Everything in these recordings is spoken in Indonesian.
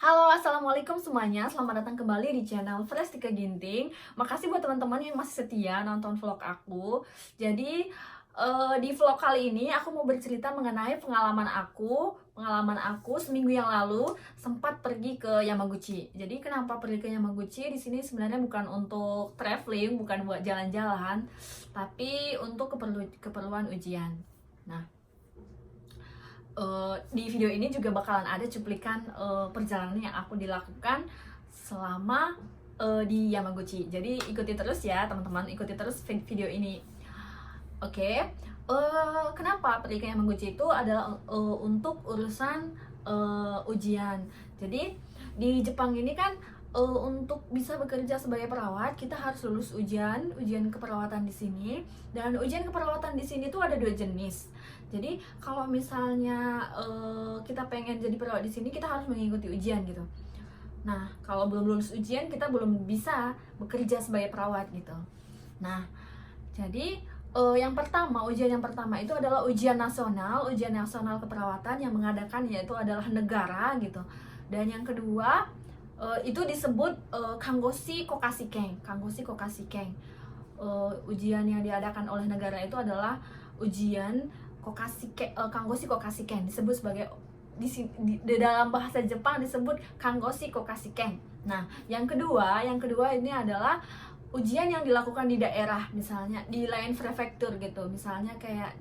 Halo, assalamualaikum semuanya. Selamat datang kembali di channel Fresh Tika Ginting. Makasih buat teman-teman yang masih setia nonton vlog aku. Jadi di vlog kali ini aku mau bercerita mengenai pengalaman aku seminggu yang lalu sempat pergi ke Yamaguchi. Jadi kenapa pergi ke Yamaguchi? Di sini sebenarnya bukan untuk traveling, bukan buat jalan-jalan, tapi untuk keperluan ujian. Nah, di video ini juga bakalan ada cuplikan perjalanan yang aku dilakukan selama di Yamaguchi. Jadi ikuti terus ya teman-teman, ikuti terus video ini. Oke, kenapa pergi ke Yamaguchi itu adalah untuk urusan ujian. Jadi di Jepang ini kan untuk bisa bekerja sebagai perawat kita harus lulus ujian keperawatan di sini. Dan ujian keperawatan di sini tuh ada dua jenis. Jadi kalau misalnya kita pengen jadi perawat di sini kita harus mengikuti ujian gitu. Nah, kalau belum lulus ujian kita belum bisa bekerja sebagai perawat gitu. Nah, jadi ujian yang pertama itu adalah ujian nasional keperawatan yang mengadakan yaitu adalah negara gitu. Dan yang kedua itu disebut Kangoshi Kokashiken. Ujian yang diadakan oleh negara itu adalah ujian Kangoshi Kokashiken, disebut sebagai di dalam bahasa Jepang disebut Kangoshi Kokashiken. Nah, yang kedua ini adalah ujian yang dilakukan di daerah, misalnya di lain prefektur gitu, misalnya kayak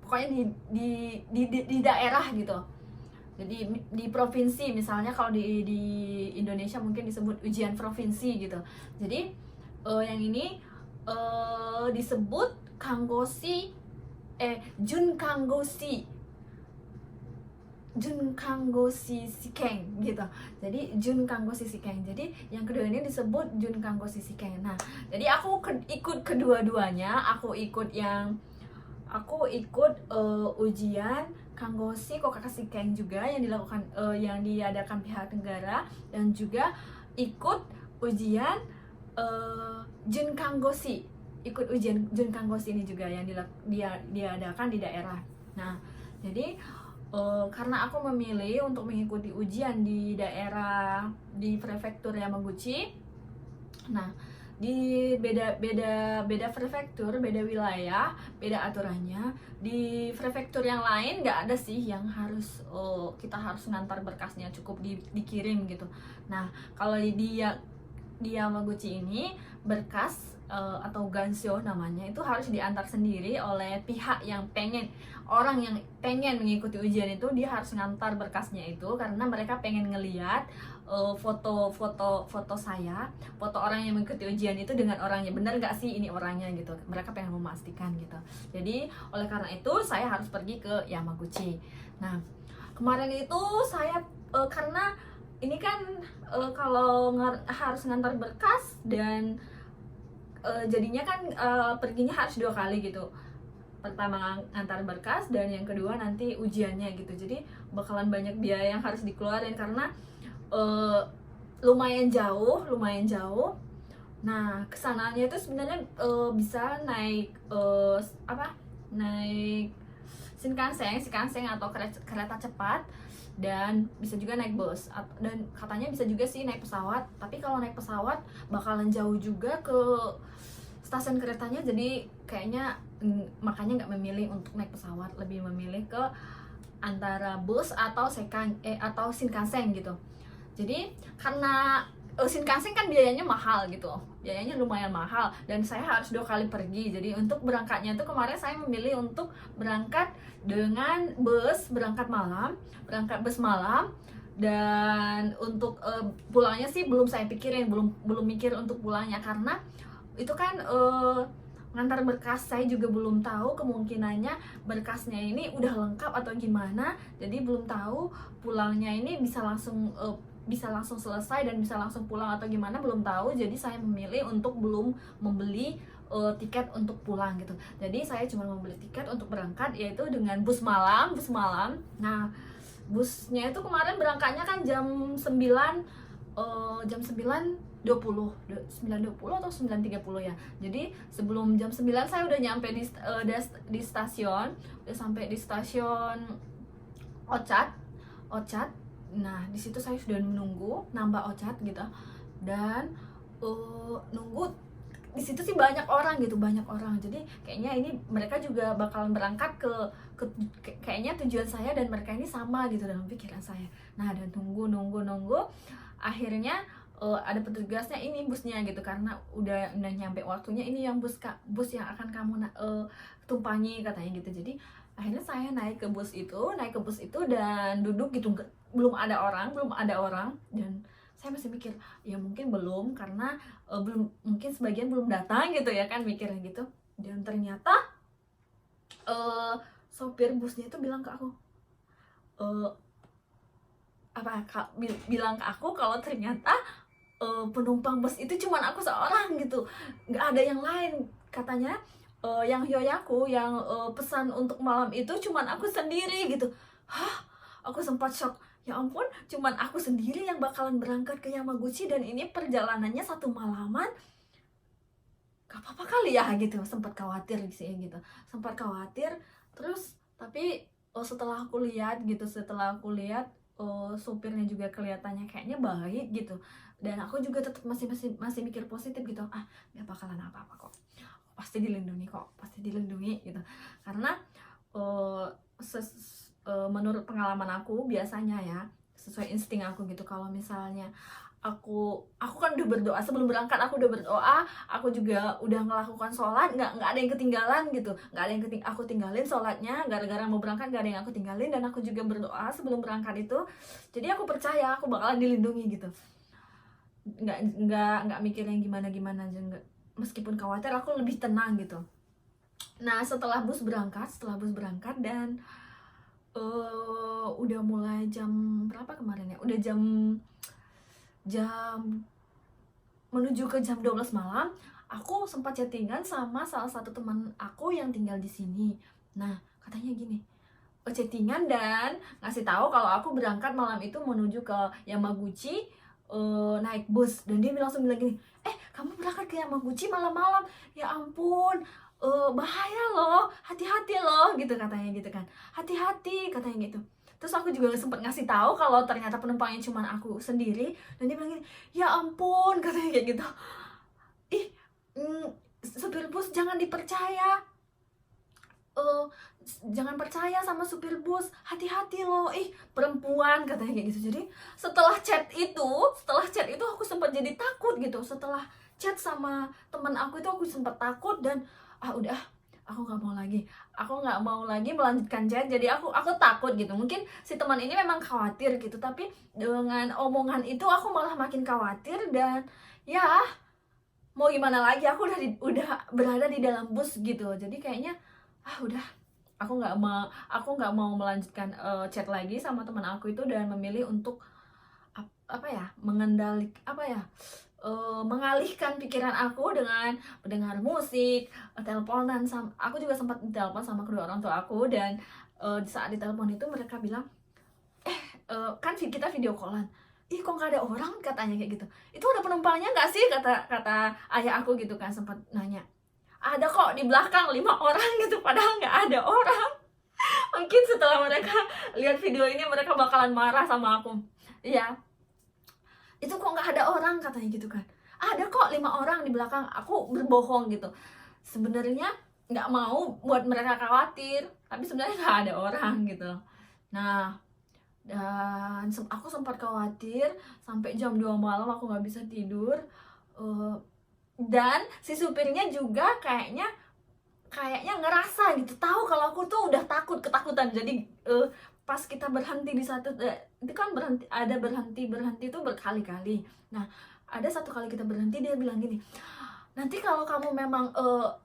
pokoknya di daerah gitu. Jadi di provinsi, misalnya kalau di Indonesia mungkin disebut ujian provinsi gitu. Jadi yang ini disebut Jun Kangoshi Shiken gitu. Jadi Jun Kangoshi Shiken. Jadi yang kedua ini disebut Jun Kangoshi Shiken. Nah, jadi aku ikut kedua-duanya. Aku ikut ujian Kangoshi Kokashiken juga yang dilakukan yang diadakan pihak negara, dan juga ikut ujian Jun Kangoshi. Ikut ujian Jun Kangoshi ini juga yang diadakan di daerah. Nah, jadi karena aku memilih untuk mengikuti ujian di daerah di prefektur Yamaguchi. Nah, di beda prefektur, beda wilayah, beda aturannya. Di prefektur yang lain nggak ada sih yang harus kita harus ngantar berkasnya, cukup dikirim gitu. Nah, kalau di Yamaguchi ini berkas atau gansyo namanya itu harus diantar sendiri oleh pihak yang orang yang pengen mengikuti ujian itu. Dia harus ngantar berkasnya itu karena mereka pengen ngeliat foto orang yang mengikuti ujian itu dengan orangnya, bener gak sih ini orangnya gitu. Mereka pengen memastikan gitu. Jadi oleh karena itu saya harus pergi ke Yamaguchi. Nah, kemarin itu saya karena ini kan kalau harus ngantar berkas dan jadinya kan perginya harus 2 kali gitu. Pertama ngantar berkas dan yang kedua nanti ujiannya gitu. Jadi bakalan banyak biaya yang harus dikeluarin karena lumayan jauh. Nah, kesananya itu sebenarnya bisa naik naik Shinkansen atau kereta cepat, dan bisa juga naik bus, dan katanya bisa juga sih naik pesawat. Tapi kalau naik pesawat bakalan jauh juga ke stasiun keretanya, jadi kayaknya makanya nggak memilih untuk naik pesawat, lebih memilih ke antara bus atau Shinkansen gitu. Jadi karena Shinkansen kan biayanya mahal gitu, biayanya lumayan mahal, dan saya harus 2 kali pergi. Jadi untuk berangkatnya itu kemarin saya memilih untuk berangkat dengan berangkat bus malam. Dan untuk pulangnya sih belum saya pikirin, belum mikir untuk pulangnya, karena itu kan ngantar berkas, saya juga belum tahu kemungkinannya berkasnya ini udah lengkap atau gimana. Jadi belum tahu pulangnya ini bisa langsung selesai dan bisa langsung pulang atau gimana, belum tahu. Jadi saya memilih untuk belum membeli tiket untuk pulang gitu. Jadi saya cuma membeli tiket untuk berangkat, yaitu dengan bus malam. Nah, busnya itu kemarin berangkatnya kan jam 9.20 atau 9.30 ya. Jadi sebelum jam 9 saya udah nyampe di stasiun, udah sampai di stasiun Ochat. Nah di situ saya sudah menunggu nambah ocat gitu, dan nunggu di situ sih banyak orang gitu, banyak orang. Jadi kayaknya ini mereka juga bakalan berangkat kayaknya tujuan saya dan mereka ini sama gitu dalam pikiran saya. Nah dan nunggu akhirnya ada petugasnya, ini busnya gitu, karena udah nyampe waktunya, ini yang bus yang akan kamu tumpangi katanya gitu. Jadi akhirnya saya naik ke bus itu dan duduk gitu. Belum ada orang, dan saya masih mikir ya mungkin belum, karena belum, mungkin sebagian belum datang gitu ya kan, mikirnya gitu. Dan ternyata sopir busnya itu bilang ke aku, bilang ke aku kalau ternyata penumpang bus itu cuman aku seorang gitu, nggak ada yang lain katanya. Yang hyoyaku yang pesan untuk malam itu cuman aku sendiri gitu. Hah, aku sempat shock. Ya ampun, cuman aku sendiri yang bakalan berangkat ke Yamaguchi, dan ini perjalanannya 1 malaman. Gak apa-apa kali ya gitu, sempat khawatir sih gitu, sempat khawatir. Terus tapi setelah aku lihat supirnya juga kelihatannya kayaknya baik gitu, dan aku juga tetap masih mikir positif gitu. Gak bakalan apa-apa kok, pasti dilindungi gitu. Karena menurut pengalaman aku biasanya ya, sesuai insting aku gitu, kalau misalnya aku kan udah berdoa sebelum berangkat, aku udah berdoa, aku juga udah melakukan sholat, nggak ada yang ketinggalan gitu, nggak ada yang aku tinggalin sholatnya gara-gara mau berangkat, nggak ada yang aku tinggalin, dan aku juga berdoa sebelum berangkat itu. Jadi aku percaya aku bakalan dilindungi gitu, nggak mikir yang gimana aja, nggak, meskipun khawatir aku lebih tenang gitu. Nah setelah bus berangkat dan udah mulai jam berapa kemarin ya, udah jam menuju ke jam 12 malam, aku sempat chattingan sama salah satu teman aku yang tinggal di sini. Nah katanya gini, chattingan dan ngasih tahu kalau aku berangkat malam itu menuju ke Yamaguchi, naik bus. Dan dia langsung bilang gini, kamu berangkat ke Yamaguchi malam-malam, ya ampun, bahaya loh, hati-hati loh gitu katanya gitu kan, hati-hati katanya gitu. Terus aku juga sempat ngasih tahu kalau ternyata penumpangnya cuma aku sendiri, dan dia bilang gini, ya ampun katanya kayak gitu, supir bus jangan dipercaya, jangan percaya sama supir bus, hati-hati loh, perempuan katanya kayak gitu. Jadi setelah chat itu aku sempat jadi takut gitu. Setelah chat sama teman aku itu aku sempat takut, dan udah, aku nggak mau lagi melanjutkan chat. Jadi aku takut gitu. Mungkin si teman ini memang khawatir gitu, tapi dengan omongan itu aku malah makin khawatir. Dan ya mau gimana lagi, aku udah berada di dalam bus gitu. Jadi kayaknya udah, aku nggak mau melanjutkan chat lagi sama teman aku itu, dan memilih untuk mengalihkan pikiran aku dengan mendengar musik, teleponan sama, aku juga sempat telepon sama kedua orang tua aku. Dan di saat ditelepon itu mereka bilang, kan kita video callan, kok nggak ada orang katanya kayak gitu, itu ada penumpangnya nggak sih, kata ayah aku gitu kan, sempat nanya. Ada kok di belakang 5 orang gitu, padahal nggak ada orang. Mungkin setelah mereka lihat video ini mereka bakalan marah sama aku. Iya, itu kok nggak ada orang katanya gitu kan, ada kok 5 orang di belakang. Aku berbohong gitu, sebenarnya nggak mau buat mereka khawatir, tapi sebenarnya nggak ada orang gitu. Nah dan aku sempat khawatir sampai jam 2 malam aku nggak bisa tidur. Dan si supirnya juga kayaknya ngerasa gitu, tahu kalau aku tuh udah ketakutan. Jadi pas kita berhenti di satu, itu kan berhenti itu berkali-kali. Nah ada satu kali kita berhenti, dia bilang gini, nanti kalau kamu memang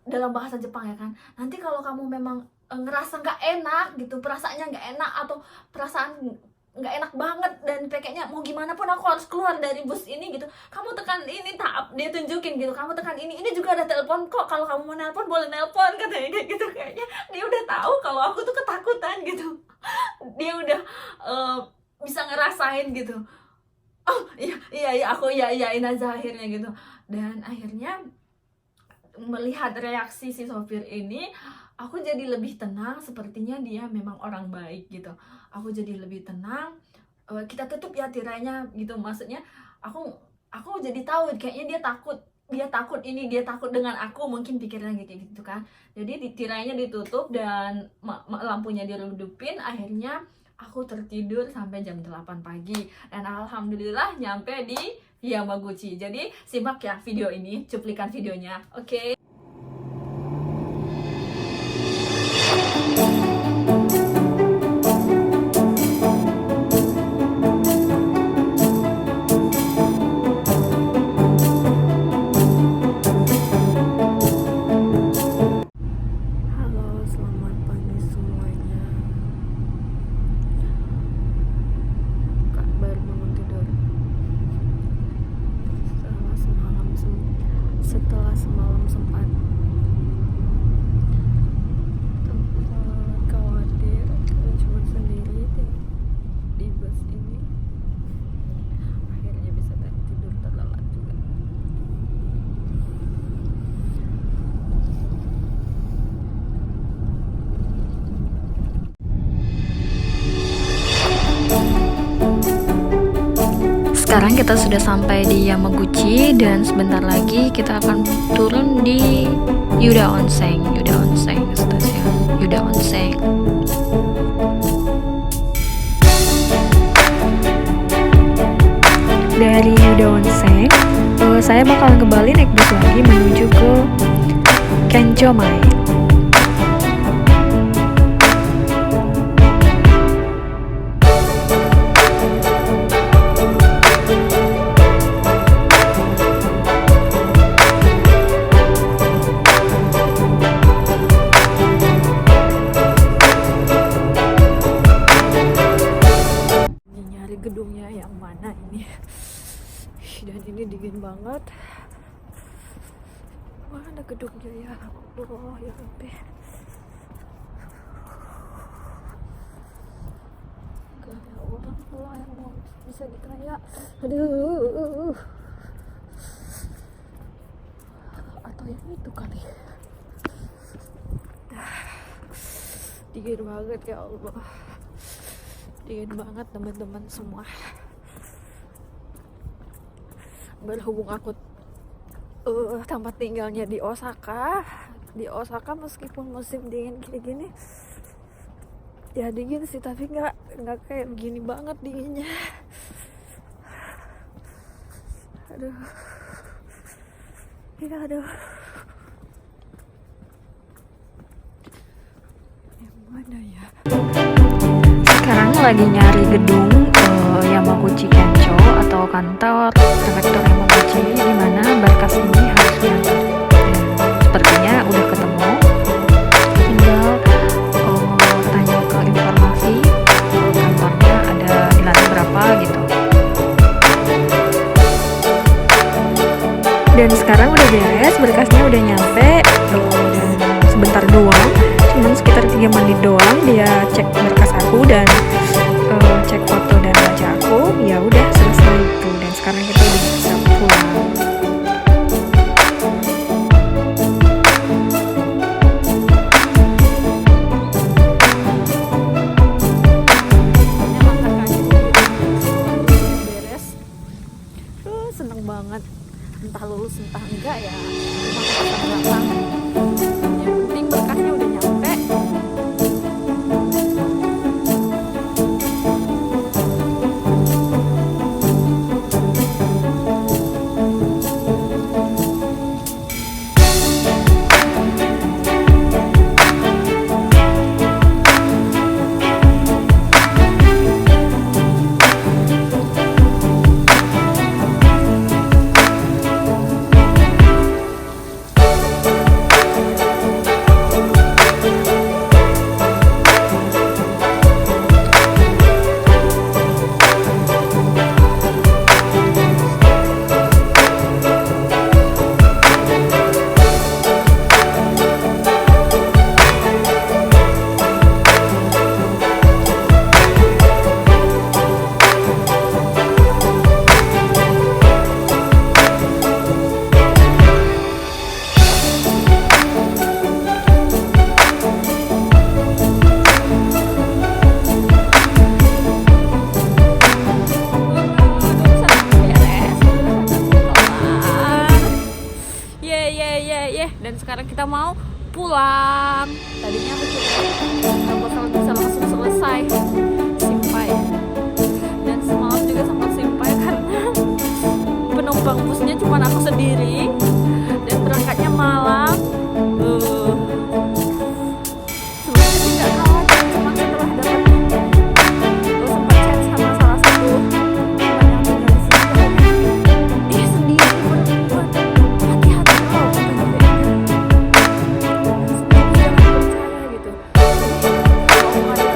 dalam bahasa Jepang ya kan, nanti kalau kamu memang ngerasa nggak enak gitu, perasaannya nggak enak, atau perasaan nggak enak banget, dan kayaknya mau gimana pun aku harus keluar dari bus ini gitu, kamu tekan ini, dia tunjukin gitu, kamu tekan ini juga ada telepon kok, kalau kamu mau nelpon boleh nelpon katanya kayak gitu. Kayaknya dia udah tahu kalau aku tuh ketakutan gitu, dia udah bisa ngerasain gitu. Aku iyain aja akhirnya gitu. Dan akhirnya melihat reaksi si sopir ini, aku jadi lebih tenang, sepertinya dia memang orang baik gitu. Aku jadi lebih tenang, kita tutup ya tirainya gitu. Maksudnya aku jadi tahu kayaknya dia takut dengan aku, mungkin pikirnya kayak gitu kan. Jadi tirainya ditutup dan lampunya diredupin. Akhirnya aku tertidur sampai jam 8 pagi dan alhamdulillah nyampe di Yamaguchi. Jadi simak ya video ini, cuplikan videonya. Oke. Setelah semalam sempat khawatir cuma sendiri di bus ini, akhirnya bisa tidur terlelap juga. Sekarang kita sudah sampai di Yamaguchi dan sebentar lagi kita akan turun di Yuda Onsen, stasiun Yuda Onsen. Dari Yuda Onsen, saya bakal kembali naik bus lagi menuju ke Kenchomai. Gedungnya yang mana ini, dan ini dingin banget. Mana gedungnya ya Allah, ya Rabbi. Gak ada orang pula yang mau bisa dikaya. Aduh, atau yang itu kali. Dingin banget ya Allah, dingin banget teman-teman semua. Berhubung aku tempat tinggalnya di Osaka meskipun musim dingin kayak gini ya dingin sih, tapi nggak kayak begini banget dinginnya. Aduh ya, aduh, yang mana ya? Sekarang lagi nyari gedung Yamaguchi Kencho atau kantor prefektur Yamaguchi, di mana berkas ini harus diantar. Sepertinya udah ketemu, tinggal tanya ke informasi kantornya ada di lantai berapa gitu. Dan sekarang udah beres, berkasnya udah nyampe, dan sebentar doang, cuman sekitar 3 menit doang dia cek berkas aku dan cek foto dan wajah aku, ya udah selesai itu. Dan sekarang kita udah bisa pulang. Beres, seneng banget. Entah lulus entah enggak ya, yang penting berkasnya udah nyampe. dan sekarang kita mau pulang. Tadinya aku nggak bakal bisa langsung selesai simpai, dan semalam juga sempat simpai karena penumpang busnya cuma aku sendiri dan berangkatnya malam. Sebenarnya sih nggak khawatir, cuma setelah dapat sempat chat sama salah satu teman yang tinggal di sini, dia sendiri berdua, hati-hati loh katanya dia. Sebenarnya jangan percaya gitu. Jadi kalau mereka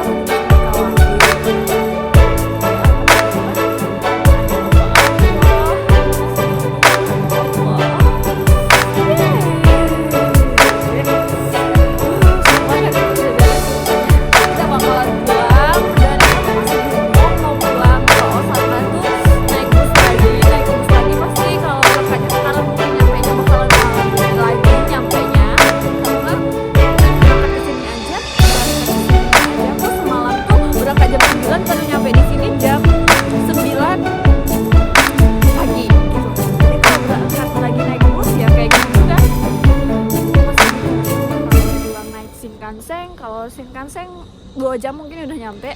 kalau Shinkansen 2 jam mungkin udah nyampe.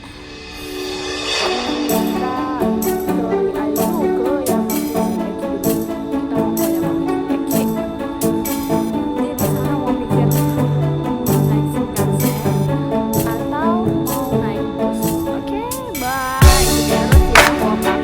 Kita dari Aizu ke Yamaguchi Eki dulu. Kita mau ke Yamaguchi Eki. Jadi di sana mau mikir naik Shinkansen atau mau naik bus. Oke, bye. Terus ya vlog aku.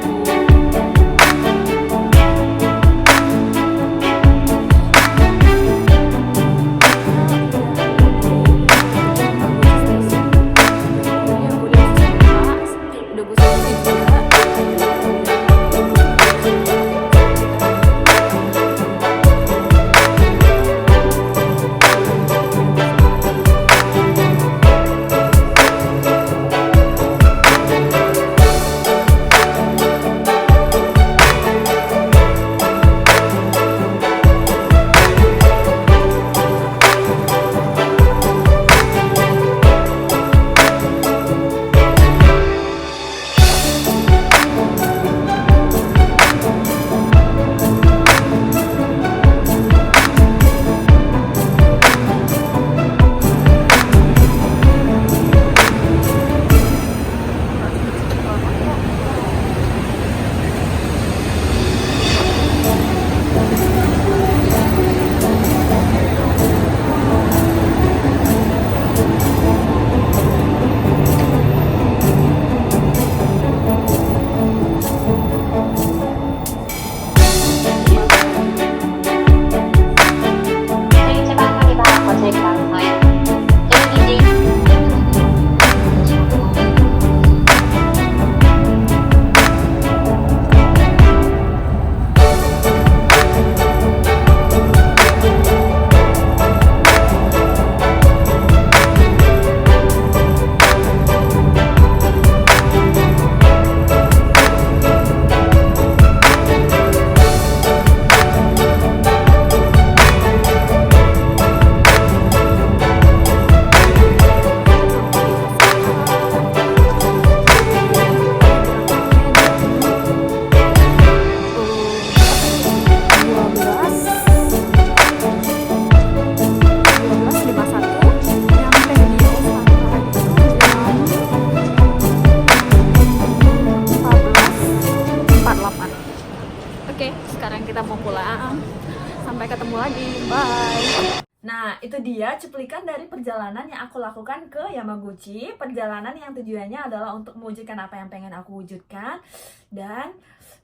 Nah, itu dia cuplikan dari perjalanan yang aku lakukan ke Yamaguchi. Perjalanan yang tujuannya adalah untuk mewujudkan apa yang pengen aku wujudkan. Dan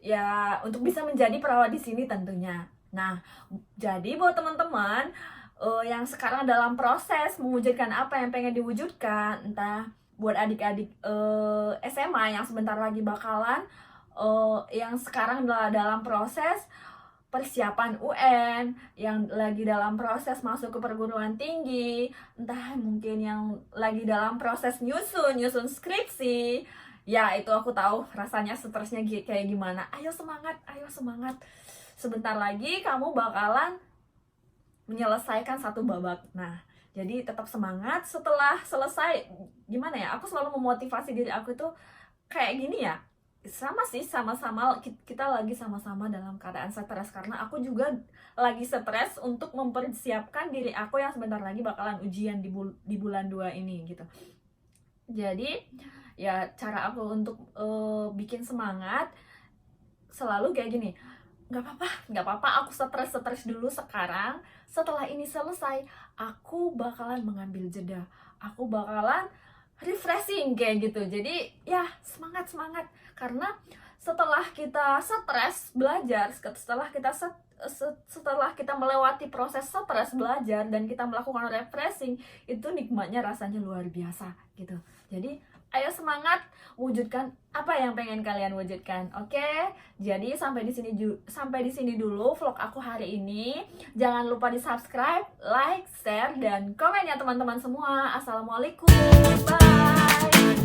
ya untuk bisa menjadi perawat di sini tentunya. Nah, jadi buat teman-teman yang sekarang dalam proses mewujudkan apa yang pengen diwujudkan, entah buat adik-adik SMA yang sebentar lagi bakalan yang sekarang dalam proses persiapan UN, yang lagi dalam proses masuk ke perguruan tinggi, entah mungkin yang lagi dalam proses nyusun skripsi. Ya, itu aku tahu rasanya stresnya kayak gimana. Ayo semangat, ayo semangat. Sebentar lagi kamu bakalan menyelesaikan satu babak. Nah, jadi tetap semangat. Setelah selesai, gimana ya, aku selalu memotivasi diri aku tuh kayak gini ya. sama sih, sama-sama kita lagi sama-sama dalam keadaan stres, karena aku juga lagi stres untuk mempersiapkan diri aku yang sebentar lagi bakalan ujian di bulan 2 ini gitu. Jadi ya cara aku untuk bikin semangat selalu kayak gini, nggak apa-apa aku stres dulu sekarang, setelah ini selesai aku bakalan mengambil jeda, aku bakalan refreshing kayak gitu. Jadi ya semangat karena setelah kita stres belajar, setelah kita melewati proses stres belajar dan kita melakukan refreshing, itu nikmatnya rasanya luar biasa gitu. Jadi ayo semangat, wujudkan apa yang pengen kalian wujudkan. Oke? Jadi sampai di sini dulu vlog aku hari ini. Jangan lupa di-subscribe, like, share, dan komen ya teman-teman semua. Assalamualaikum. Bye.